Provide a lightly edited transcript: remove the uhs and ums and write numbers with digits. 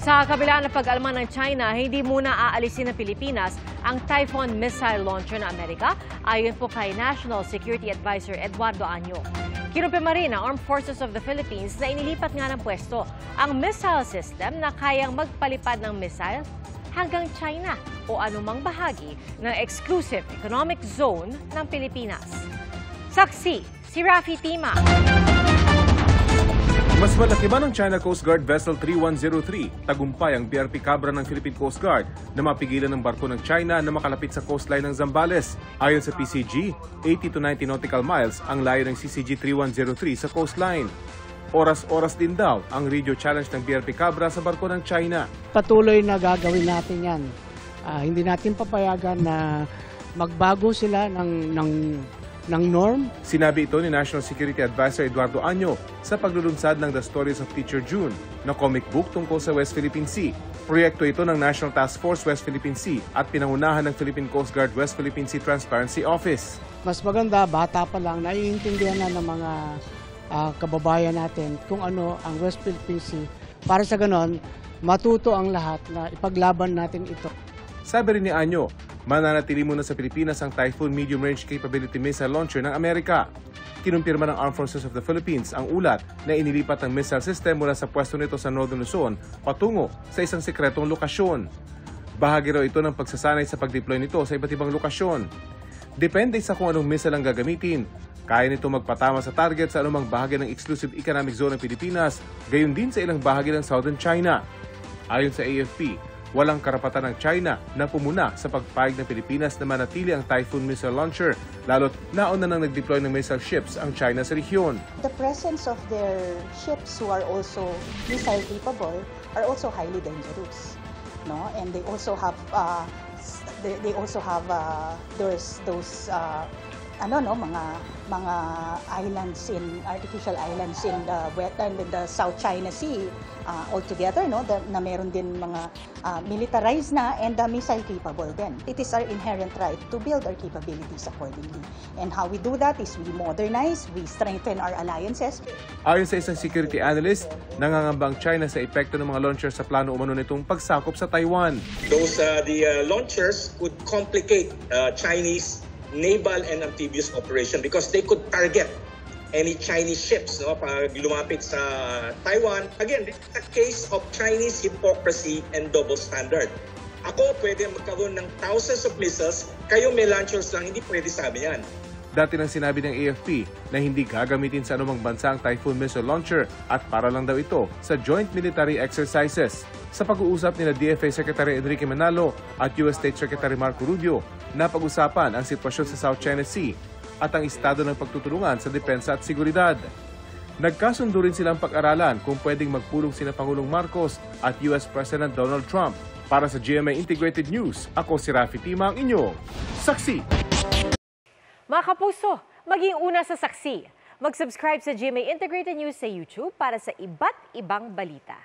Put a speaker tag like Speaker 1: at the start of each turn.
Speaker 1: Sa kabila ng pag-alma ng China, hindi muna aalisin ng Pilipinas ang Typhoon missile launcher ng Amerika, ayon po kay National Security Advisor Eduardo Año. Kinumpirma rin ng Armed Forces of the Philippines na inilipat nga ng pwesto ang missile system na kayang magpalipad ng missile hanggang China o anumang bahagi ng exclusive economic zone ng Pilipinas. Saksi, si Rafi Tima.
Speaker 2: Mas malaki ba ng China Coast Guard Vessel 3103, tagumpay ang BRP Cabra ng Philippine Coast Guard na mapigilan ng barko ng China na makalapit sa coastline ng Zambales. Ayon sa PCG, 80 to 90 nautical miles ang layo ng CCG 3103 sa coastline. Oras-oras din daw ang radio challenge ng BRP Cabra sa barko ng China.
Speaker 3: Patuloy na gagawin natin yan. Hindi natin papayagan na magbago sila ng norm.
Speaker 2: Sinabi ito ni National Security Advisor Eduardo Año sa paglulunsad ng The Stories of Teacher June na comic book tungkol sa West Philippine Sea. Proyekto ito ng National Task Force West Philippine Sea at pinangunahan ng Philippine Coast Guard West Philippine Sea Transparency Office.
Speaker 3: Mas maganda, bata pa lang, naiintindihan na ng mga kababayan natin kung ano ang West Philippine Sea. Para sa ganon, matuto ang lahat na ipaglaban natin ito.
Speaker 2: Sabi rin ni Año, mananatili muna sa Pilipinas ang Typhoon Medium Range Capability Missile Launcher ng Amerika. Kinumpirma ng Armed Forces of the Philippines ang ulat na inilipat ang missile system mula sa pwesto nito sa Northern Luzon patungo sa isang sekretong lokasyon. Bahagi raw ito ng pagsasanay sa pag-deploy nito sa iba't ibang lokasyon. Depende sa kung anong missile ang gagamitin. Kaya nito magpatama sa target sa anumang bahagi ng Exclusive Economic Zone ng Pilipinas, gayon din sa ilang bahagi ng Southern China. Ayon sa AFP, walang karapatan ng China na pumuna sa pagpayag ng Pilipinas na manatili ang Typhoon missile launcher, lalo't nauna nang nag-deploy ng missile ships ang China sa rehiyon.
Speaker 4: The presence of their ships who are also missile capable are also highly dangerous, no? And they also have those mga islands artificial islands in the South China Sea altogether, no, na meron din mga militarized na and missile capable din. It is our inherent right to build our capabilities accordingly. And how we do that is we modernize, we strengthen our alliances.
Speaker 2: Ayon sa isang security analyst, nangangamba ang China sa epekto ng mga launchers sa plano umano nitong pagsakop sa Taiwan.
Speaker 5: The launchers could complicate Chinese naval and amphibious operation because they could target any Chinese ships, no, pag lumapit sa Taiwan. Again, this is a case of Chinese hypocrisy and double standard. Ako pwede magkaroon ng thousands of missiles, kayo may launchers lang, hindi pwede sabi yan.
Speaker 2: Dati nang sinabi ng AFP na hindi gagamitin sa anumang bansa ang Typhoon missile launcher at para lang daw ito sa joint military exercises. Sa pag-uusap nila DFA Secretary Enrique Manalo at US State Secretary Marco Rubio, napag-usapan ang sitwasyon sa South China Sea at ang estado ng pagtutulungan sa depensa at seguridad. Nagkasundo rin silang pag-aralan kung pwedeng magpulong sina Pangulong Marcos at US President Donald Trump. Para sa GMA Integrated News, ako si Rafi Tima, ang inyo saksi.
Speaker 1: Mga kapuso, maging una sa saksi. Mag-subscribe sa GMA Integrated News sa YouTube para sa iba't ibang balita.